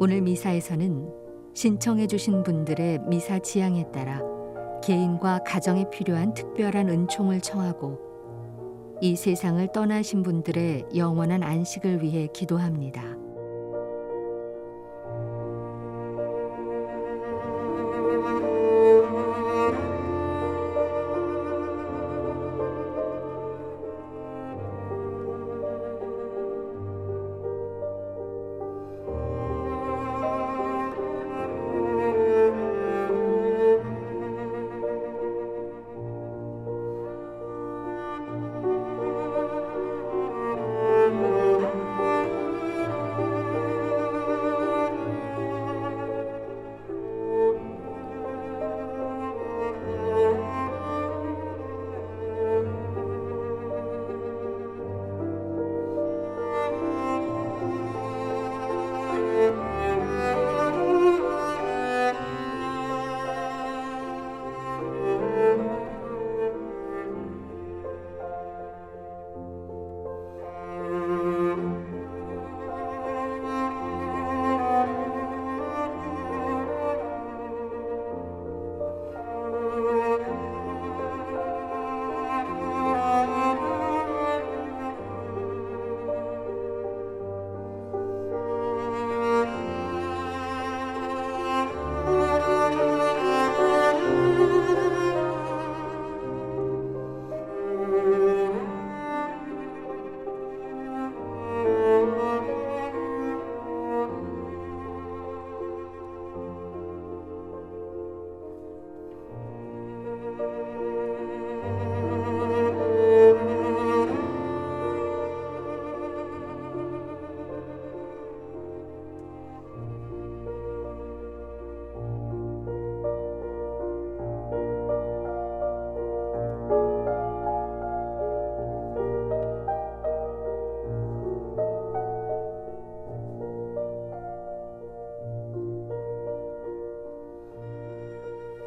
오늘 미사에서는 신청해 주신 분들의 미사 지향에 따라 개인과 가정에 필요한 특별한 은총을 청하고 이 세상을 떠나신 분들의 영원한 안식을 위해 기도합니다.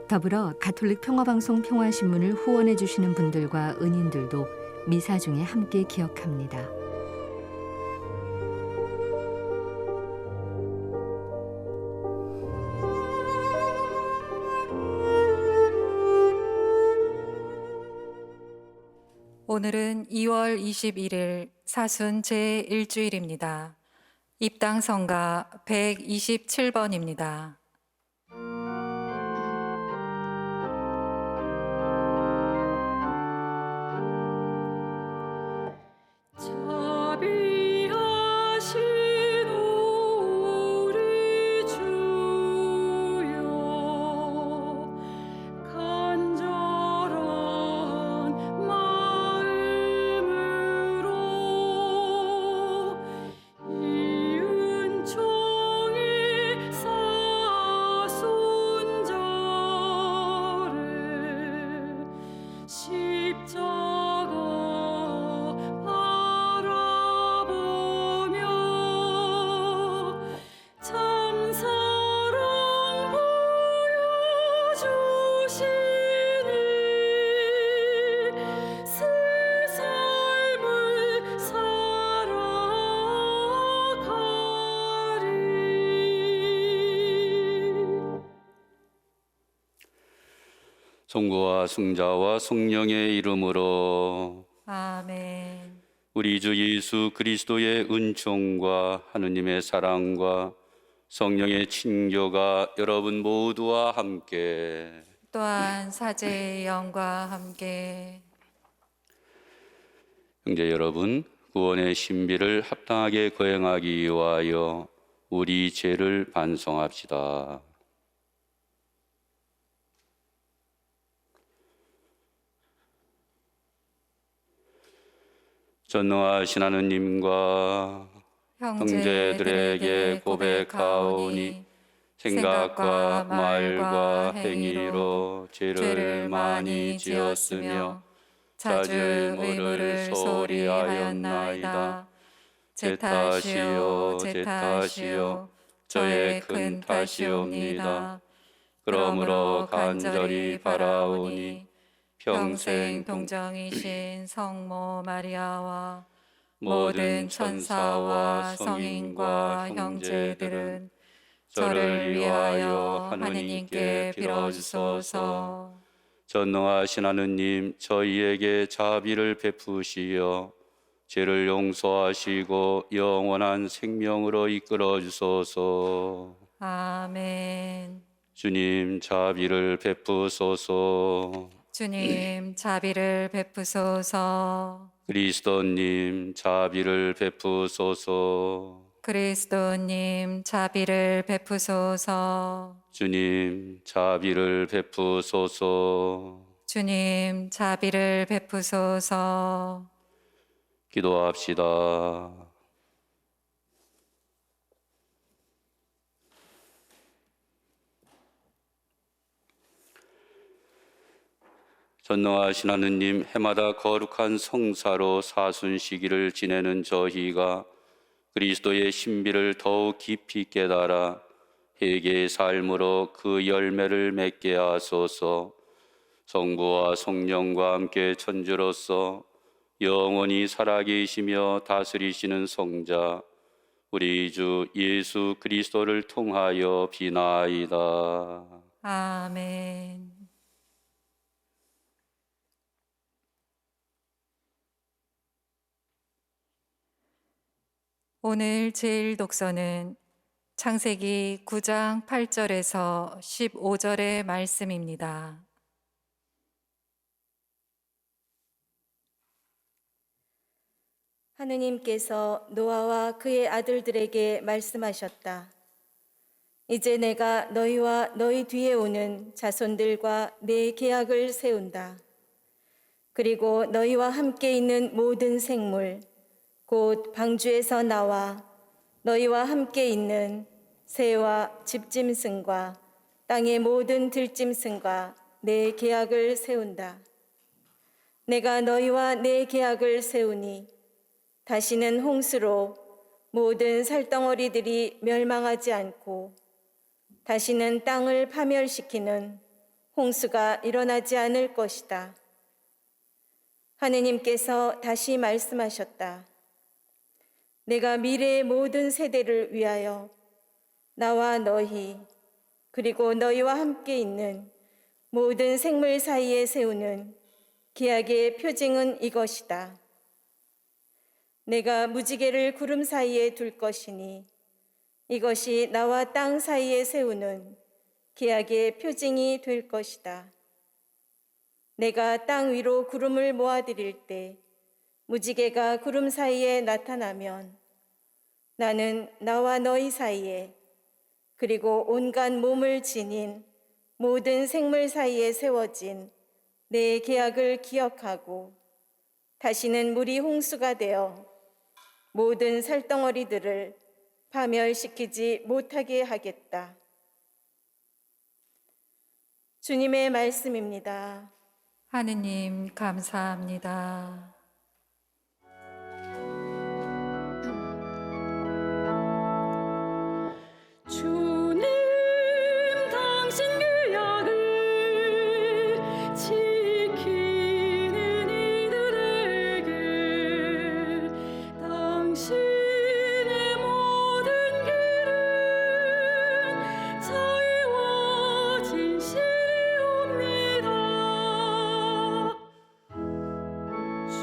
더불어 가톨릭 평화방송 평화신문을 후원해 주시는 분들과 은인들도 미사 중에 함께 기억합니다. 오늘은 2월 21일 사순 제1주일입니다. 입당 성가 127번입니다. 성부와 성자와 성령의 이름으로 아멘. 우리 주 예수 그리스도의 은총과 하느님의 사랑과 성령의 친교가 여러분 모두와 함께 또한 사제의 영과 함께 형제 여러분, 구원의 신비를 합당하게 거행하기 위하여 우리 죄를 반성합시다. 전능하신 하느님과 형제들에게 고백하오니 생각과 말과 행위로 죄를 많이 지었으며 자주 의무를 소홀히 하였나이다. 제 탓이요 제 탓이요 저의 큰 탓이옵니다. 그러므로 간절히 바라오니 평생 동정이신 성모 마리아와 모든 천사와 성인과 형제들은 저를 위하여 하느님께 빌어주소서. 전능하신 하느님, 저희에게 자비를 베푸시어 죄를 용서하시고 영원한 생명으로 이끌어 주소서. 아멘. 주님, 자비를 베푸소서. 주님, 자비를 베푸소서. 그리스도님, 자비를 베푸소서. 그리스도님, 자비를 베푸소서. 주님, 자비를 베푸소서. 주님, 자비를 베푸소서. 기도합시다. 전능하신 하느님, 해마다 거룩한 성사로 사순시기를 지내는 저희가 그리스도의 신비를 더욱 깊이 깨달아 회개의 삶으로 그 열매를 맺게 하소서. 성부와 성령과 함께 천주로서 영원히 살아계시며 다스리시는 성자 우리 주 예수 그리스도를 통하여 비나이다. 아멘. 오늘 제일 독서는 창세기 9장 8절에서 15절의 말씀입니다. 하느님께서 노아와 그의 아들들에게 말씀하셨다. 이제 내가 너희와 너희 뒤에 오는 자손들과 내 계약을 세운다. 그리고 너희와 함께 있는 모든 생물, 곧 방주에서 나와 너희와 함께 있는 새와 집짐승과 땅의 모든 들짐승과 내 계약을 세운다. 내가 너희와 내 계약을 세우니 다시는 홍수로 모든 살덩어리들이 멸망하지 않고 다시는 땅을 파멸시키는 홍수가 일어나지 않을 것이다. 하느님께서 다시 말씀하셨다. 내가 미래의 모든 세대를 위하여 나와 너희 그리고 너희와 함께 있는 모든 생물 사이에 세우는 계약의 표징은 이것이다. 내가 무지개를 구름 사이에 둘 것이니 이것이 나와 땅 사이에 세우는 계약의 표징이 될 것이다. 내가 땅 위로 구름을 모아드릴 때 무지개가 구름 사이에 나타나면 나는 나와 너희 사이에 그리고 온갖 몸을 지닌 모든 생물 사이에 세워진 내 계약을 기억하고 다시는 물이 홍수가 되어 모든 살덩어리들을 파멸시키지 못하게 하겠다. 주님의 말씀입니다. 하느님 감사합니다. 주님 당신 계약을 지키는 이들에게 당신의 모든 길은 자유와 진실이옵니다. 주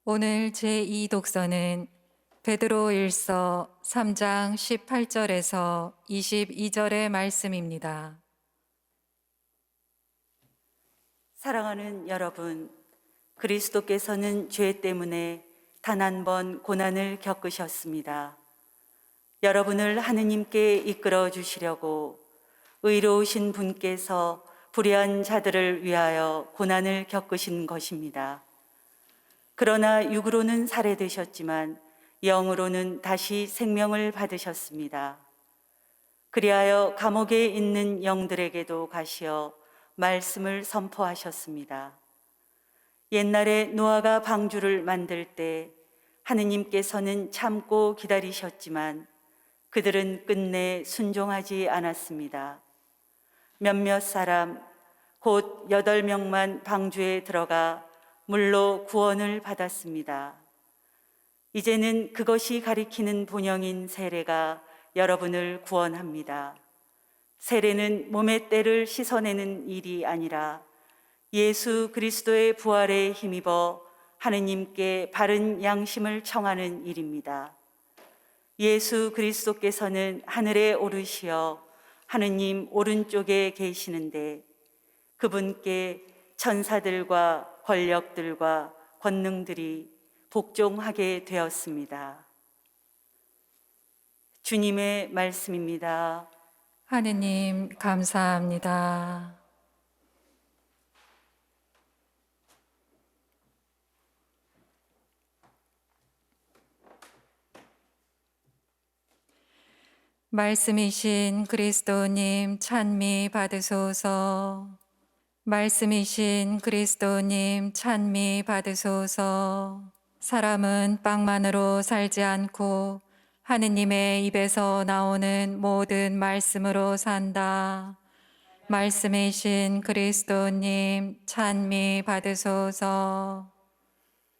오늘 제2독서는 베드로일서 3장 18절에서 22절의 말씀입니다. 사랑하는 여러분, 그리스도께서는 죄 때문에 단 한 번 고난을 겪으셨습니다. 여러분을 하느님께 이끌어 주시려고 의로우신 분께서 불의한 자들을 위하여 고난을 겪으신 것입니다. 그러나 육으로는 살해되셨지만 영으로는 다시 생명을 받으셨습니다. 그리하여 감옥에 있는 영들에게도 가시어 말씀을 선포하셨습니다. 옛날에 노아가 방주를 만들 때 하느님께서는 참고 기다리셨지만 그들은 끝내 순종하지 않았습니다. 몇몇 사람, 곧 8명만 방주에 들어가 물로 구원을 받았습니다. 이제는 그것이 가리키는 본영인 세례가 여러분을 구원합니다. 세례는 몸의 때를 씻어내는 일이 아니라 예수 그리스도의 부활에 힘입어 하느님께 바른 양심을 청하는 일입니다. 예수 그리스도께서는 하늘에 오르시어 하느님 오른쪽에 계시는데 그분께 천사들과 권력들과 권능들이 복종하게 되었습니다. 주님의 말씀입니다. 하느님 감사합니다. 말씀이신 그리스도님 찬미 받으소서. 말씀이신 그리스도님 찬미 받으소서. 사람은 빵만으로 살지 않고 하느님의 입에서 나오는 모든 말씀으로 산다. 말씀이신 그리스도님 찬미 받으소서.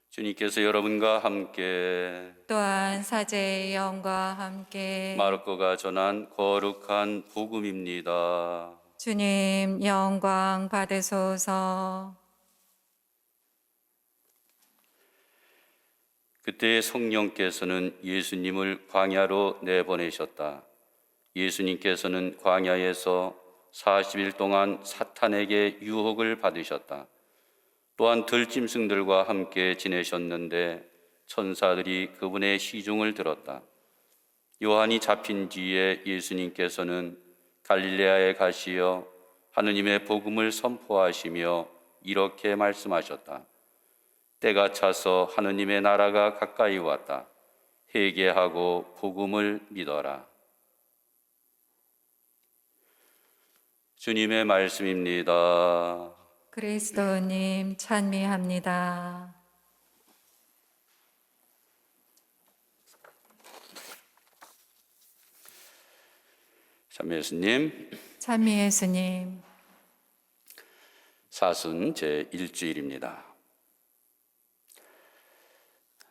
주님께서 여러분과 함께 또한 사제의 영과 함께 마르코가 전한 거룩한 복음입니다. 주님 영광 받으소서. 그때 성령께서는 예수님을 광야로 내보내셨다. 예수님께서는 광야에서 40일 동안 사탄에게 유혹을 받으셨다. 또한 들짐승들과 함께 지내셨는데 천사들이 그분의 시중을 들었다. 요한이 잡힌 뒤에 예수님께서는 갈릴레아에 가시어 하느님의 복음을 선포하시며 이렇게 말씀하셨다. 때가 차서 하느님의 나라가 가까이 왔다. 회개하고 복음을 믿어라. 주님의 말씀입니다. 그리스도님 찬미합니다. 참미 예수님, 찬미 예수님. 사순 제1주일입니다.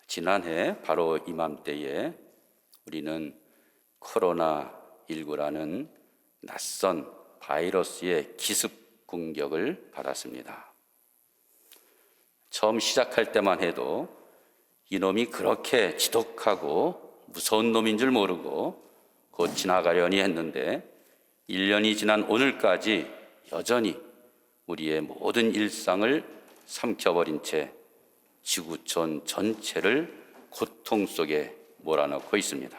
지난해 바로 이맘때에 우리는 코로나19라는 낯선 바이러스의 기습 공격을 받았습니다. 처음 시작할 때만 해도 이놈이 그렇게 지독하고 무서운 놈인 줄 모르고 곧 지나가려니 했는데 1년이 지난 오늘까지 여전히 우리의 모든 일상을 삼켜버린 채 지구촌 전체를 고통 속에 몰아넣고 있습니다.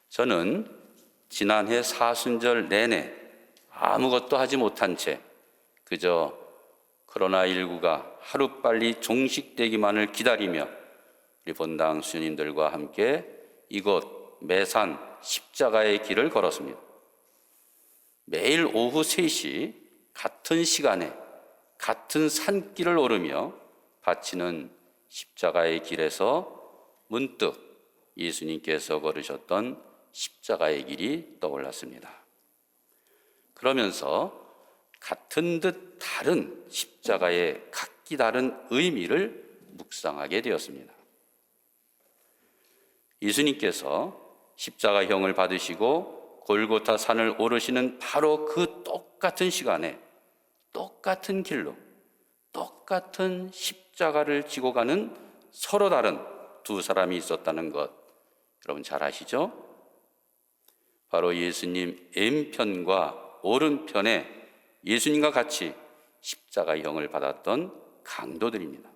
저는 지난해 사순절 내내 아무것도 하지 못한 채 그저 코로나19가 하루빨리 종식되기만을 기다리며 우리 본당 수녀님들과 함께 이곳 매산 십자가의 길을 걸었습니다. 매일 오후 3시 같은 시간에 같은 산길을 오르며 바치는 십자가의 길에서 문득 예수님께서 걸으셨던 십자가의 길이 떠올랐습니다. 그러면서 같은 듯 다른 십자가의 각기 다른 의미를 묵상하게 되었습니다. 예수님께서 십자가형을 받으시고 골고타 산을 오르시는 바로 그 똑같은 시간에 똑같은 길로 똑같은 십자가를 지고 가는 서로 다른 두 사람이 있었다는 것, 여러분 잘 아시죠? 바로 예수님 왼편과 오른편에 예수님과 같이 십자가형을 받았던 강도들입니다.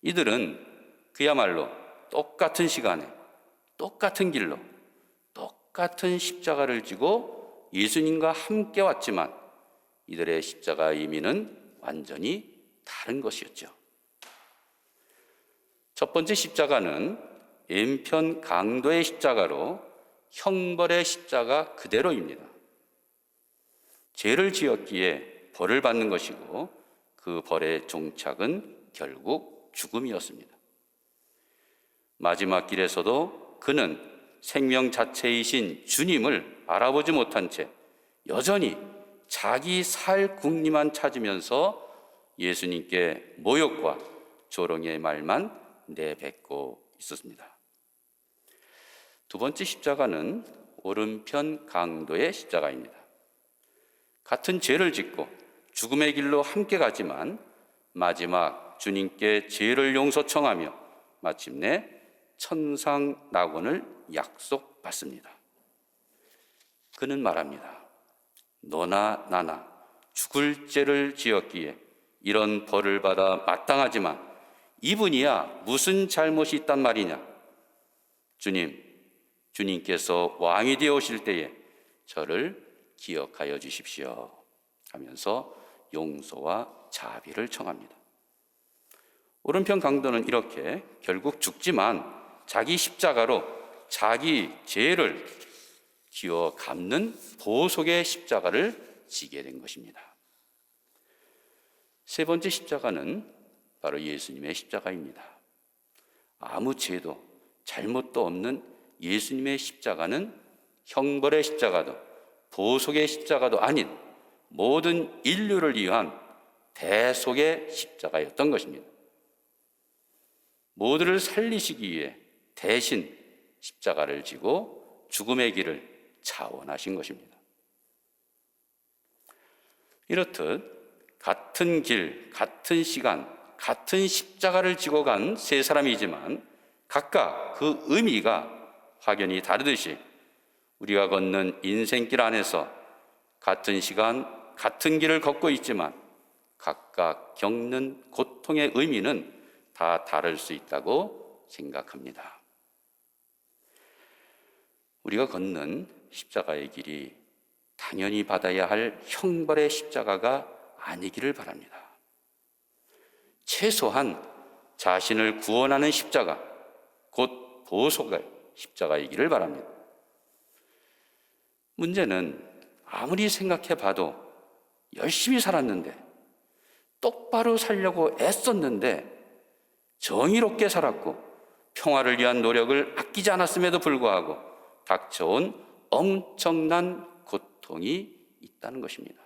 이들은 그야말로 똑같은 시간에 똑같은 길로 똑같은 십자가를 지고 예수님과 함께 왔지만 이들의 십자가의 의미는 완전히 다른 것이었죠. 첫 번째 십자가는 왼편 강도의 십자가로 형벌의 십자가 그대로입니다. 죄를 지었기에 벌을 받는 것이고 그 벌의 종착은 결국 죽음이었습니다. 마지막 길에서도 그는 생명 자체이신 주님을 알아보지 못한 채 여전히 자기 살 궁리만 찾으면서 예수님께 모욕과 조롱의 말만 내뱉고 있었습니다. 두 번째 십자가는 오른편 강도의 십자가입니다. 같은 죄를 짓고 죽음의 길로 함께 가지만 마지막 주님께 죄를 용서 청하며 마침내 천상 낙원을 약속받습니다. 그는 말합니다. 너나 나나 죽을 죄를 지었기에 이런 벌을 받아 마땅하지만 이분이야 무슨 잘못이 있단 말이냐? 주님께서 왕이 되어 오실 때에 저를 기억하여 주십시오 하면서 용서와 자비를 청합니다. 오른편 강도는 이렇게 결국 죽지만 자기 십자가로 자기 죄를 지어 갚는 보속의 십자가를 지게 된 것입니다. 세 번째 십자가는 바로 예수님의 십자가입니다. 아무 죄도 잘못도 없는 예수님의 십자가는 형벌의 십자가도 보속의 십자가도 아닌 모든 인류를 위한 대속의 십자가였던 것입니다. 모두를 살리시기 위해 대신 십자가를 지고 죽음의 길을 차원하신 것입니다. 이렇듯 같은 길, 같은 시간, 같은 십자가를 지고 간 세 사람이지만 각각 그 의미가 확연히 다르듯이 우리가 걷는 인생길 안에서 같은 시간, 같은 길을 걷고 있지만 각각 겪는 고통의 의미는 다 다를 수 있다고 생각합니다. 우리가 걷는 십자가의 길이 당연히 받아야 할 형벌의 십자가가 아니기를 바랍니다. 최소한 자신을 구원하는 십자가, 곧 보속의 십자가이기를 바랍니다. 문제는 아무리 생각해 봐도 열심히 살았는데 똑바로 살려고 애썼는데 정의롭게 살았고 평화를 위한 노력을 아끼지 않았음에도 불구하고 닥쳐온 엄청난 고통이 있다는 것입니다.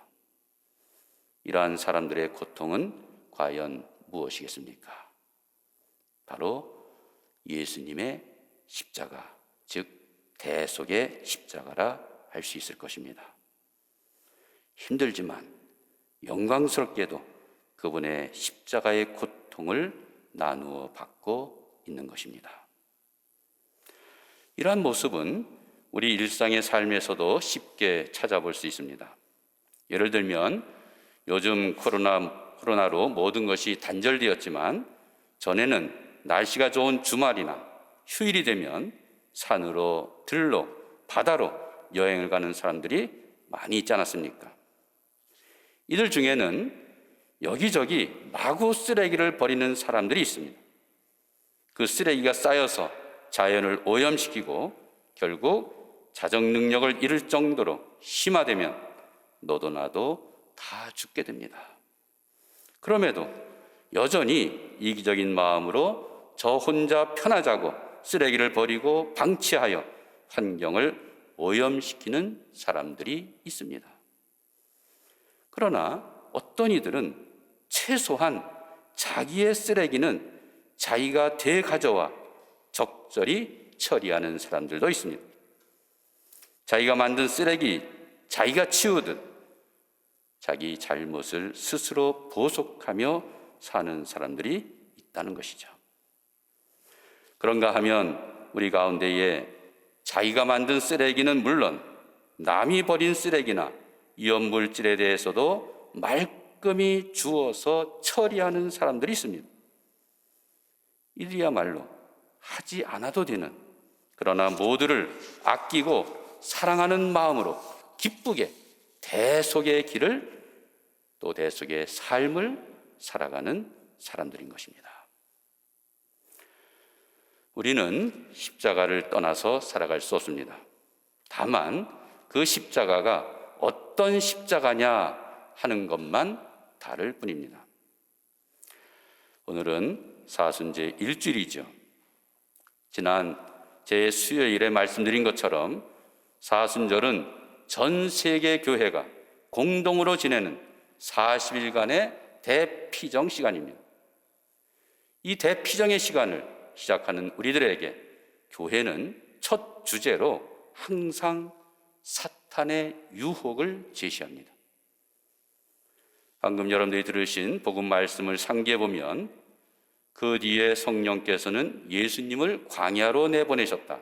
이러한 사람들의 고통은 과연 무엇이겠습니까? 바로 예수님의 십자가, 즉 대속의 십자가라 할 수 있을 것입니다. 힘들지만 영광스럽게도 그분의 십자가의 고통을 나누어 받고 있는 것입니다. 이러한 모습은 우리 일상의 삶에서도 쉽게 찾아볼 수 있습니다. 예를 들면 요즘 코로나로 모든 것이 단절되었지만 전에는 날씨가 좋은 주말이나 휴일이 되면 산으로, 들로, 바다로 여행을 가는 사람들이 많이 있지 않았습니까? 이들 중에는 여기저기 마구 쓰레기를 버리는 사람들이 있습니다. 그 쓰레기가 쌓여서 자연을 오염시키고 결국 자정 능력을 잃을 정도로 심화되면 너도 나도 다 죽게 됩니다. 그럼에도 여전히 이기적인 마음으로 저 혼자 편하자고 쓰레기를 버리고 방치하여 환경을 오염시키는 사람들이 있습니다. 그러나 어떤 이들은 최소한 자기의 쓰레기는 자기가 되가져와 적절히 처리하는 사람들도 있습니다. 자기가 만든 쓰레기 자기가 치우듯 자기 잘못을 스스로 보속하며 사는 사람들이 있다는 것이죠. 그런가 하면 우리 가운데에 자기가 만든 쓰레기는 물론 남이 버린 쓰레기나 위험물질에 대해서도 말끔히 주워서 처리하는 사람들이 있습니다. 이들이야말로 하지 않아도 되는, 그러나 모두를 아끼고 사랑하는 마음으로 기쁘게 대속의 길을, 또 대속의 삶을 살아가는 사람들인 것입니다. 우리는 십자가를 떠나서 살아갈 수 없습니다. 다만 그 십자가가 어떤 십자가냐 하는 것만 다를 뿐입니다. 오늘은 사순제 일주일이죠. 지난 제 수요일에 말씀드린 것처럼 사순절은 전 세계 교회가 공동으로 지내는 40일간의 대피정 시간입니다. 이 대피정의 시간을 시작하는 우리들에게 교회는 첫 주제로 항상 사탄의 유혹을 제시합니다. 방금 여러분들이 들으신 복음 말씀을 상기해 보면 그 뒤에 성령께서는 예수님을 광야로 내보내셨다.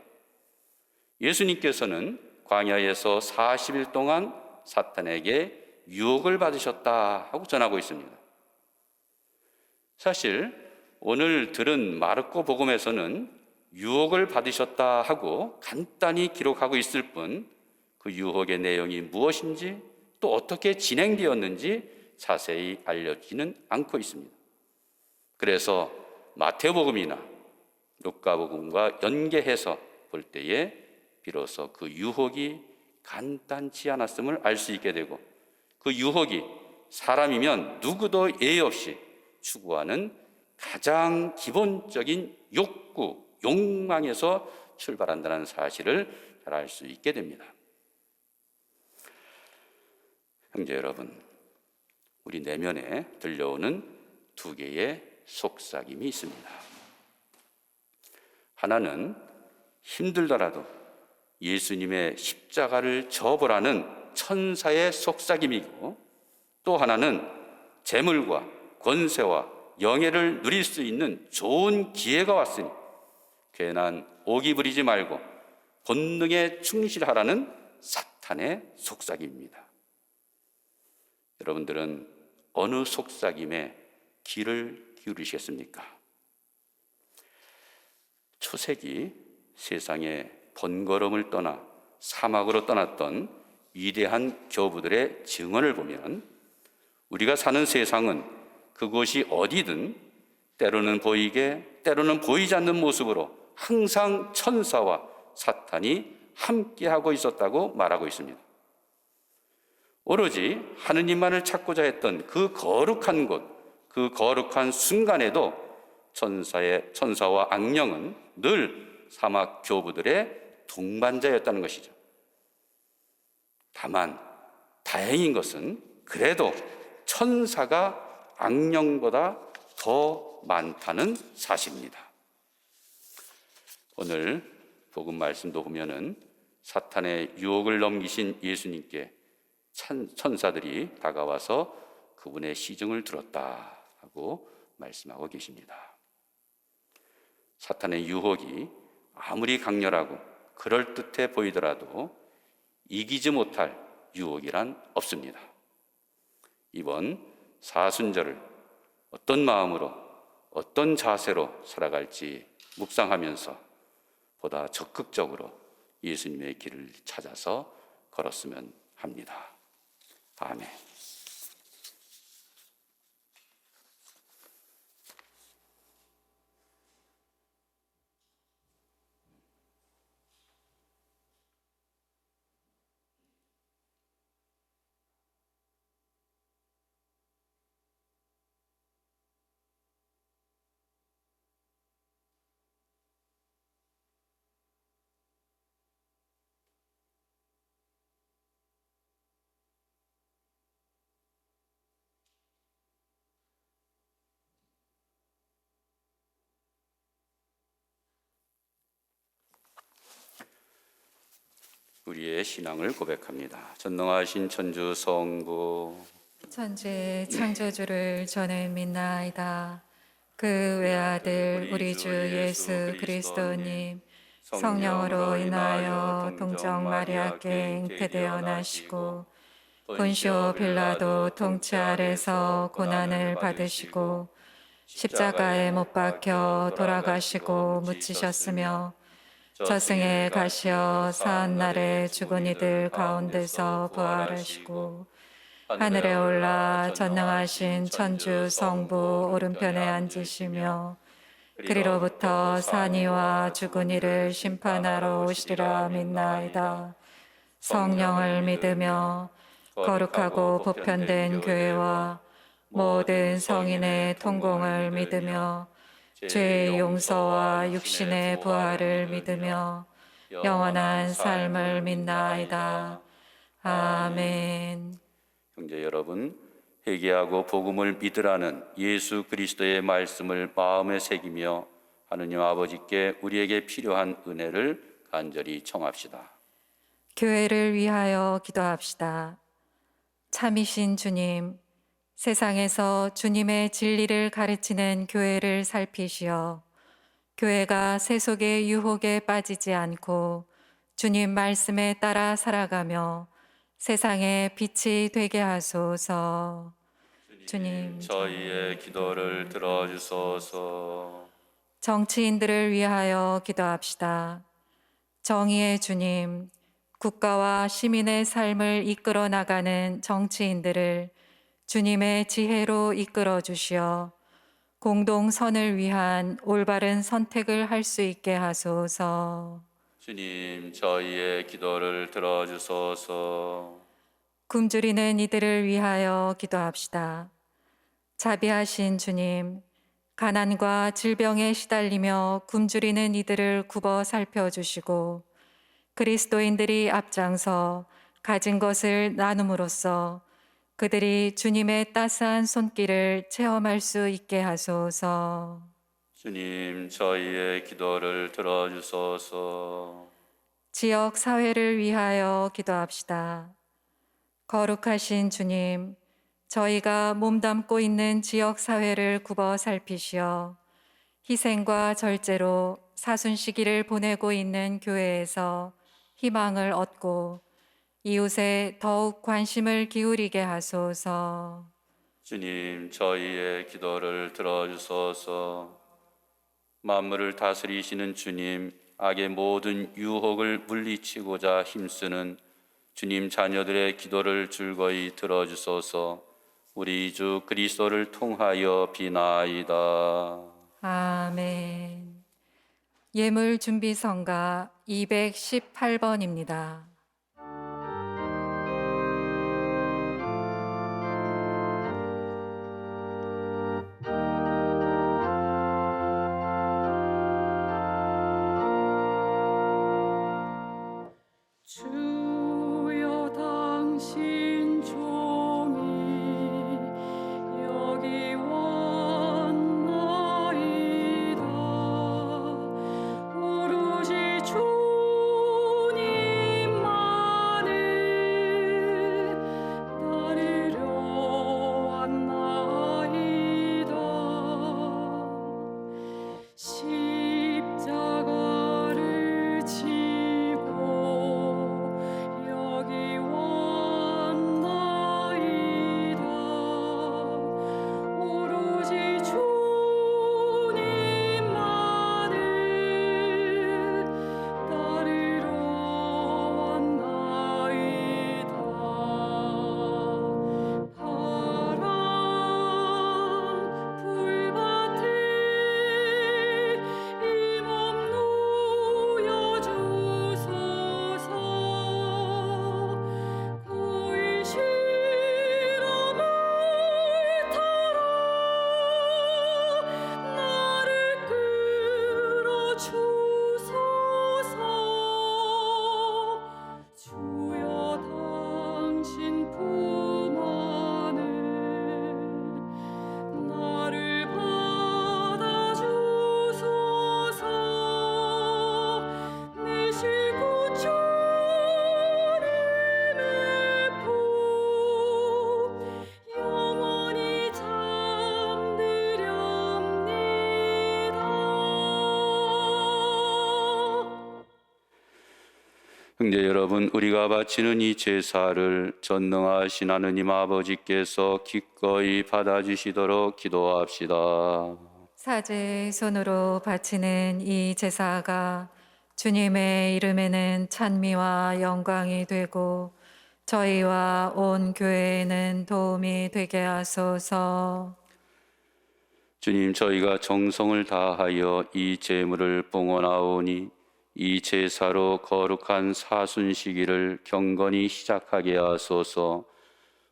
예수님께서는 광야에서 40일 동안 사탄에게 유혹을 받으셨다 하고 전하고 있습니다. 사실 오늘 들은 마르코 복음에서는 유혹을 받으셨다 하고 간단히 기록하고 있을 뿐 그 유혹의 내용이 무엇인지 또 어떻게 진행되었는지 자세히 알려지는 않고 있습니다. 그래서 마태복음이나 루카복음과 연계해서 볼 때에 비로소 그 유혹이 간단치 않았음을 알 수 있게 되고, 그 유혹이 사람이면 누구도 예의 없이 추구하는 가장 기본적인 욕구, 욕망에서 출발한다는 사실을 잘 알 수 있게 됩니다. 형제 여러분, 우리 내면에 들려오는 두 개의 속삭임이 있습니다. 하나는 힘들더라도 예수님의 십자가를 접으라는 천사의 속삭임이고, 또 하나는 재물과 권세와 영예를 누릴 수 있는 좋은 기회가 왔으니 괜한 오기 부리지 말고 본능에 충실하라는 사탄의 속삭임입니다. 여러분들은 어느 속삭임에 귀를 기울이시겠습니까? 초세기 세상의 번거로움을 떠나 사막으로 떠났던 위대한 교부들의 증언을 보면 우리가 사는 세상은 그곳이 어디든 때로는 보이게 때로는 보이지 않는 모습으로 항상 천사와 사탄이 함께하고 있었다고 말하고 있습니다. 오로지 하느님만을 찾고자 했던 그 거룩한 곳, 그 거룩한 순간에도 천사와 악령은 늘 사막 교부들의 동반자였다는 것이죠. 다만 다행인 것은 그래도 천사가 악령보다 더 많다는 사실입니다. 오늘 복음 말씀도 보면은 사탄의 유혹을 넘기신 예수님께 천사들이 다가와서 그분의 시중을 들었다 하고 말씀하고 계십니다. 사탄의 유혹이 아무리 강렬하고 그럴듯해 보이더라도 이기지 못할 유혹이란 없습니다. 이번 사순절을 어떤 마음으로 어떤 자세로 살아갈지 묵상하면서 보다 적극적으로 예수님의 길을 찾아서 걸었으면 합니다. 아멘. 우리의 신앙을 고백합니다. 전능하신 천주 성부 천지의 창조주를 저는 믿나이다. 그 외아들 우리 주 예수 그리스도님 성령으로 인하여 동정 마리아께 잉태되어 나시고 본시오 빌라도 통치 아래서 고난을 받으시고 십자가에 못 박혀 돌아가시고 묻히셨으며 저승에 가시어 사한날에 죽은 이들 가운데서 부활하시고 하늘에 올라 전능하신 천주 성부 오른편에 앉으시며 그리로부터 산이와 죽은 이를 심판하러 오시리라 믿나이다. 성령을 믿으며 거룩하고 보편된 교회와 모든 성인의 통공을 믿으며 죄의 용서와 육신의 부활을 믿으며 영원한 삶을 믿나이다. 아멘. 형제 여러분, 회개하고 복음을 믿으라는 예수 그리스도의 말씀을 마음에 새기며 하느님 아버지께 우리에게 필요한 은혜를 간절히 청합시다. 교회를 위하여 기도합시다. 참이신 주님, 세상에서 주님의 진리를 가르치는 교회를 살피시어 교회가 세속의 유혹에 빠지지 않고 주님 말씀에 따라 살아가며 세상의 빛이 되게 하소서. 주님, 저희의 기도를 들어주소서. 정치인들을 위하여 기도합시다. 정의의 주님, 국가와 시민의 삶을 이끌어 나가는 정치인들을 주님의 지혜로 이끌어 주시어 공동선을 위한 올바른 선택을 할 수 있게 하소서. 주님, 저희의 기도를 들어주소서. 굶주리는 이들을 위하여 기도합시다. 자비하신 주님, 가난과 질병에 시달리며 굶주리는 이들을 굽어 살펴주시고 그리스도인들이 앞장서 가진 것을 나눔으로써 그들이 주님의 따스한 손길을 체험할 수 있게 하소서. 주님, 저희의 기도를 들어주소서. 지역 사회를 위하여 기도합시다. 거룩하신 주님, 저희가 몸담고 있는 지역 사회를 굽어 살피시어 희생과 절제로 사순 시기를 보내고 있는 교회에서 희망을 얻고 이웃에 더욱 관심을 기울이게 하소서. 주님, 저희의 기도를 들어주소서. 만물을 다스리시는 주님, 악의 모든 유혹을 물리치고자 힘쓰는 주님 자녀들의 기도를 즐거이 들어주소서. 우리 주 그리스도를 통하여 비나이다. 아멘. 예물 준비 성가 218번입니다. 주여 당신 종이 여기 왔나이다. 오로지 주님만을 따르려 왔나이다. 십자가를 지고 여기 왔나이다. 오로지 주님만을 따르러 왔나이다. 파란 불밭에 형제 여러분, 우리가 바치는 이 제사를 전능하신 하느님 아버지께서 기꺼이 받아주시도록 기도합시다. 사제의 손으로 바치는 이 제사가 주님의 이름에는 찬미와 영광이 되고 저희와 온 교회에는 도움이 되게 하소서. 주님, 저희가 정성을 다하여 이 제물을 봉헌하오니 이 제사로 거룩한 사순시기를 경건히 시작하게 하소서.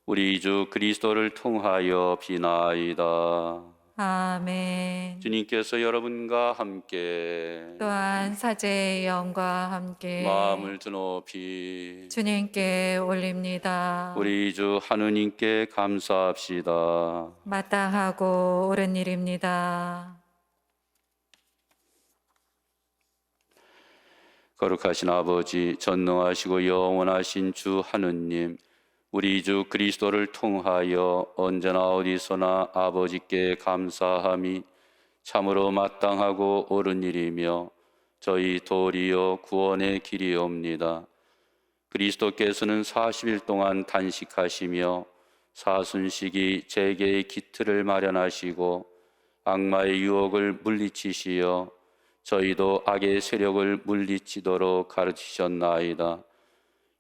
우리 주 그리스도를 통하여 비나이다. 아멘. 주님께서 여러분과 함께 또한 사제의 영과 함께 마음을 드높이 주님께 올립니다. 우리 주 하느님께 감사합시다. 마땅하고 옳은 일입니다. 거룩하신 아버지, 전능하시고 영원하신 주 하느님, 우리 주 그리스도를 통하여 언제나 어디서나 아버지께 감사함이 참으로 마땅하고 옳은 일이며 저희 도리어 구원의 길이옵니다. 그리스도께서는 40일 동안 단식하시며 사순식이 재개의 기틀을 마련하시고 악마의 유혹을 물리치시어 저희도 악의 세력을 물리치도록 가르치셨나이다.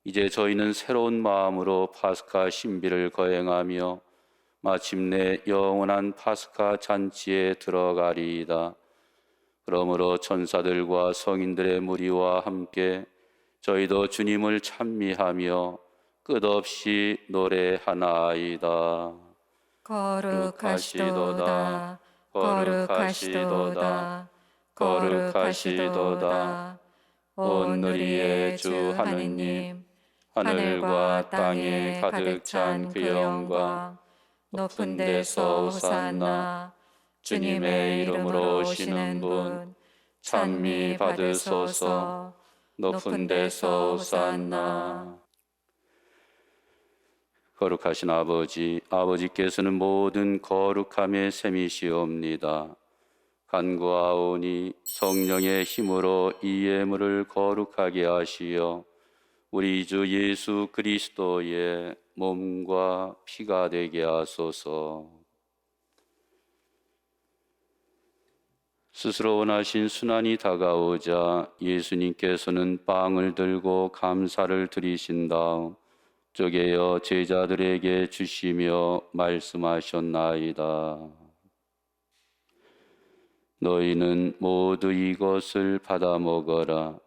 이제 저희는 새로운 마음으로 파스카 신비를 거행하며 마침내 영원한 파스카 잔치에 들어가리이다. 그러므로 천사들과 성인들의 무리와 함께 저희도 주님을 찬미하며 끝없이 노래하나이다. 거룩하시도다, 거룩하시도다, 거룩하시도다. 온 누리의 주 하느님, 하늘과 땅에 가득 찬 그 영광, 높은 데서 호산나, 주님의 이름으로 오시는 분, 찬미 받으소서. 높은 데서 호산나. 거룩하신 아버지, 아버지께서는 모든 거룩함의 셈이시옵니다. 간구하오니 성령의 힘으로 이 예물을 거룩하게 하시어 우리 주 예수 그리스도의 몸과 피가 되게 하소서. 스스로 원하신 순환이 다가오자 예수님께서는 빵을 들고 감사를 드리신 다음 쪼개어 제자들에게 주시며 말씀하셨나이다. 너희는 모두 이것을 받아 먹어라.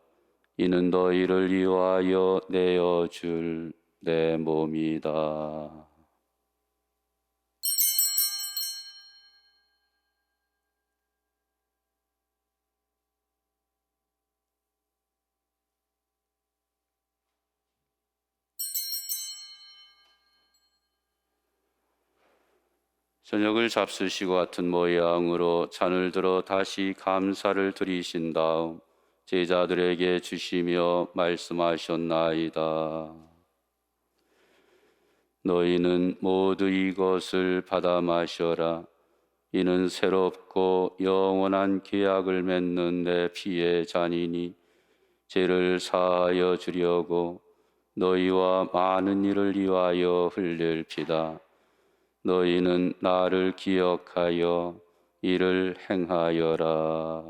이는 너희를 위하여 내어줄 내 몸이다. 저녁을 잡수시고 같은 모양으로 잔을 들어 다시 감사를 드리신 다음 제자들에게 주시며 말씀하셨나이다. 너희는 모두 이것을 받아 마셔라. 이는 새롭고 영원한 계약을 맺는 내 피의 잔이니 죄를 사하여 주려고 너희와 많은 이를 위하여 흘릴 피다. 너희는 나를 기억하여 이를 행하여라.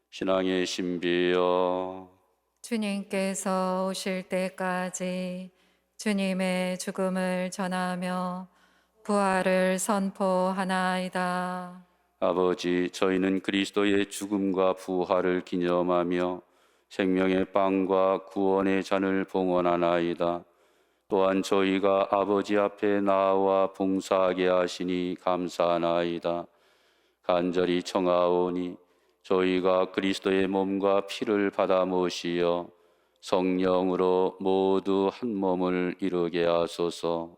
신앙의 신비여, 주님께서 오실 때까지 주님의 죽음을 전하며 부활을 선포하나이다. 아버지, 저희는 그리스도의 죽음과 부활을 기념하며 생명의 빵과 구원의 잔을 봉헌하나이다. 또한 저희가 아버지 앞에 나와 봉사하게 하시니 감사하나이다. 간절히 청하오니 저희가 그리스도의 몸과 피를 받아 모시어 성령으로 모두 한 몸을 이루게 하소서.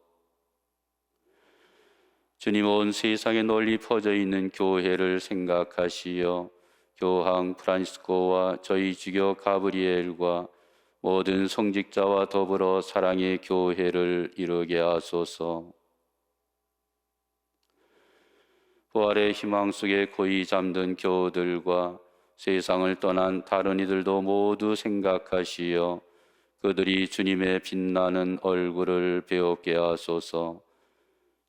주님, 온 세상에 널리 퍼져 있는 교회를 생각하시어 교황 프란시스코와 저희 주교 가브리엘과 모든 성직자와 더불어 사랑의 교회를 이루게 하소서. 부활의 희망 속에 고이 잠든 교우들과 세상을 떠난 다른 이들도 모두 생각하시어 그들이 주님의 빛나는 얼굴을 배우게 하소서.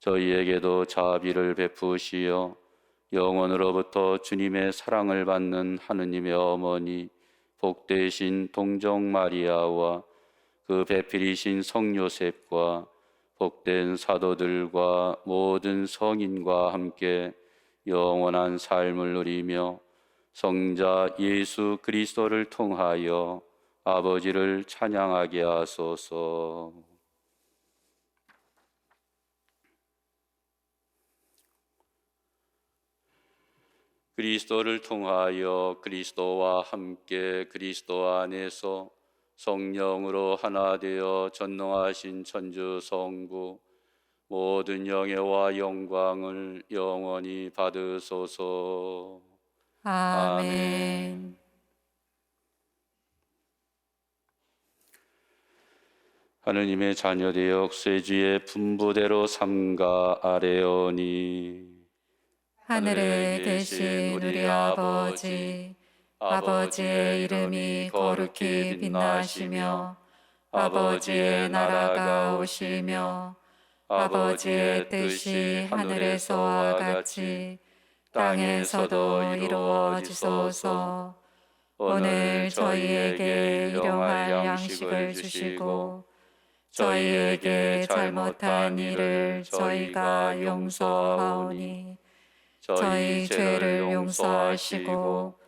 저희에게도 자비를 베푸시어 영원으로부터 주님의 사랑을 받는 하느님의 어머니 복되신 동정 마리아와 그 배필이신 성 요셉과 복된 사도들과 모든 성인과 함께 영원한 삶을 누리며 성자 예수 그리스도를 통하여 아버지를 찬양하게 하소서. 그리스도를 통하여 그리스도와 함께 그리스도 안에서 성령으로 하나 되어 전능하신 천주 성부 모든 영예와 영광을 영원히 받으소서. 아멘. 하느님의 자녀되어 억세주의 분부대로 삼가 아뢰오니 하늘에 계신 우리 아버지, 아버지의 이름이 거룩히 빛나시며 아버지의 나라가 오시며 아버지의 뜻이 하늘에서와 같이 땅에서도 이루어지소서. 오늘 저희에게 일용할 양식을 주시고 저희에게 잘못한 일을 저희가 용서하오니 저희 죄를 용서하시고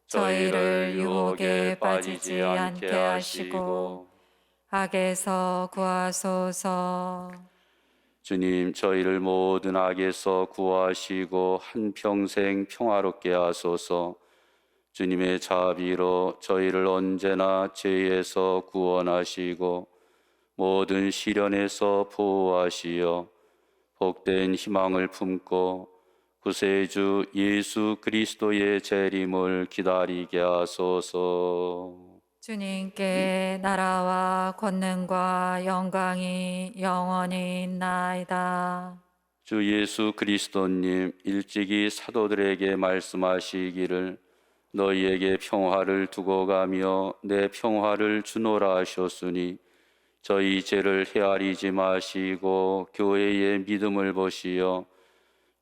저희를 유혹에 빠지지 않게 하시고 악에서 구하소서. 주님, 저희를 모든 악에서 구하시고 한평생 평화롭게 하소서. 주님의 자비로 저희를 언제나 죄에서 구원하시고 모든 시련에서 보호하시어 복된 희망을 품고 구세주 예수 그리스도의 재림을 기다리게 하소서. 주님께 나라와 권능과 영광이 영원히 있나이다. 주 예수 그리스도님, 일찍이 사도들에게 말씀하시기를 너희에게 평화를 두고 가며 내 평화를 주노라 하셨으니 저희 죄를 헤아리지 마시고 교회의 믿음을 보시어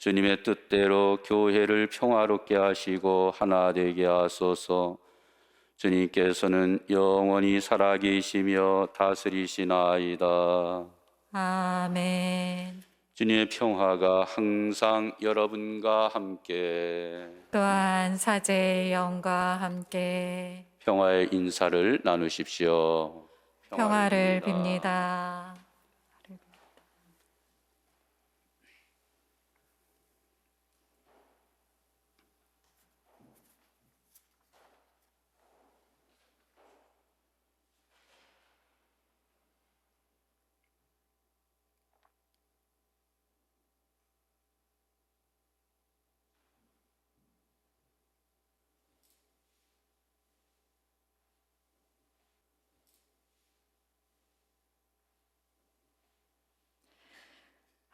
주님의 뜻대로 교회를 평화롭게 하시고 하나 되게 하소서. 주님께서는 영원히 살아계시며 다스리시나이다. 아멘. 주님의 평화가 항상 여러분과 함께 또한 사제의 영과 함께 평화의 인사를 나누십시오. 평화를 빕니다.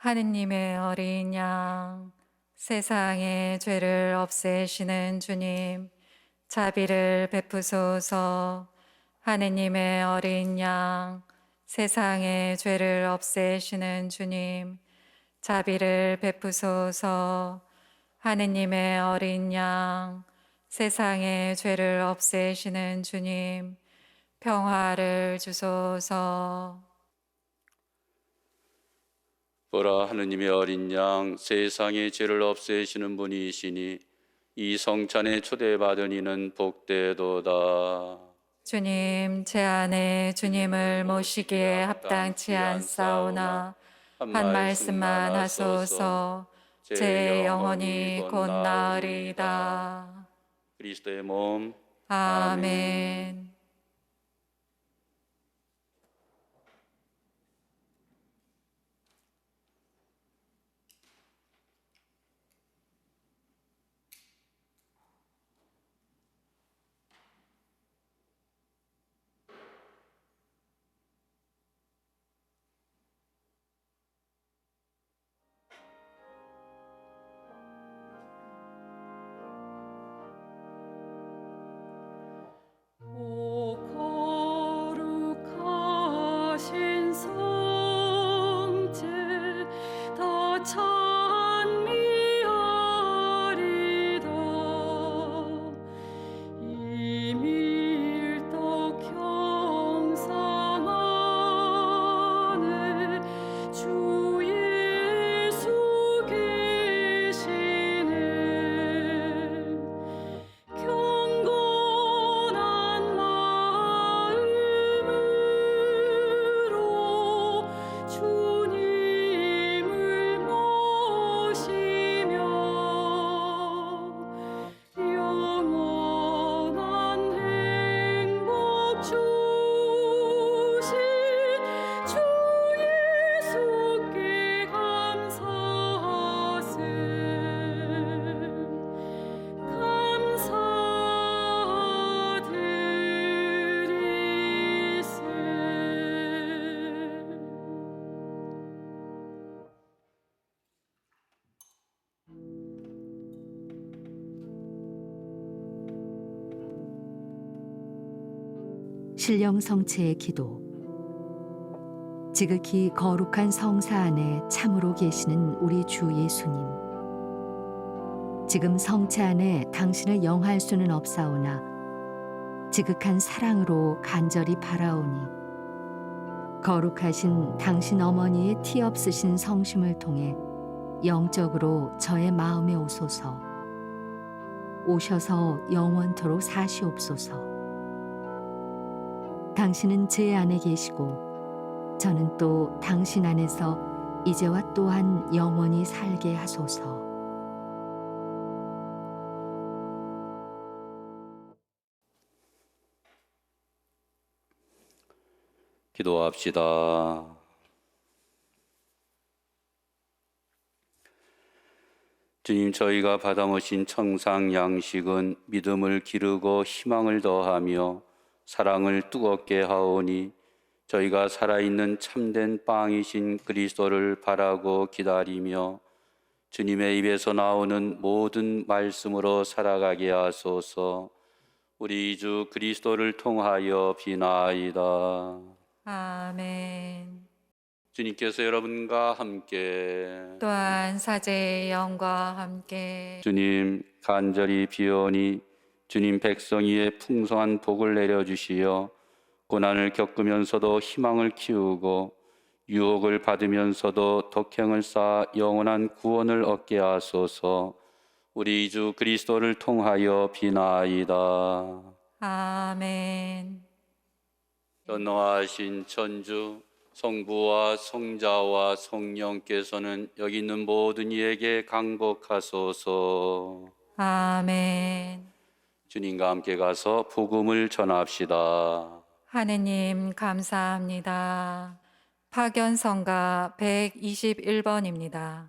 하느님의 어린 양, 세상의 죄를 없애시는 주님, 자비를 베푸소서. 하느님의 어린 양, 세상의 죄를 없애시는 주님, 자비를 베푸소서. 하느님의 어린 양, 세상의 죄를 없애시는 주님, 평화를 주소서. 보라, 하느님의 어린 양, 세상의 죄를 없애시는 분이시니 이 성찬에 초대받은 이는 복되도다. 주님, 제 안에 주님을 모시기에 합당치 않사오나 한 말씀만 하소서. 제 영혼이 곧 나으리이다. 그리스도의 몸, 아멘. 신령 성체의 기도. 지극히 거룩한 성사 안에 참으로 계시는 우리 주 예수님. 지금 성체 안에 당신을 영할 수는 없사오나 지극한 사랑으로 간절히 바라오니 거룩하신 당신 어머니의 티 없으신 성심을 통해 영적으로 저의 마음에 오소서. 오셔서 영원토록 사시옵소서. 당신은 제 안에 계시고 저는 또 당신 안에서 이제와 또한 영원히 살게 하소서. 기도합시다. 주님, 저희가 받아모신 청상 양식은 믿음을 기르고 희망을 더하며 사랑을 뜨겁게 하오니 저희가 살아있는 참된 빵이신 그리스도를 바라고 기다리며 주님의 입에서 나오는 모든 말씀으로 살아가게 하소서. 우리 주 그리스도를 통하여 비나이다. 아멘. 주님께서 여러분과 함께 또한 사제의 영과 함께 주님 간절히 비오니 주님 백성 위에 풍성한 복을 내려주시어 고난을 겪으면서도 희망을 키우고 유혹을 받으면서도 덕행을 쌓아 영원한 구원을 얻게 하소서. 우리 주 그리스도를 통하여 비나이다. 아멘. 전능하신 천주 성부와 성자와 성령께서는 여기 있는 모든 이에게 강복하소서. 아멘. 주님과 함께 가서 복음을 전합시다. 하느님 감사합니다. 파견성가 121번입니다.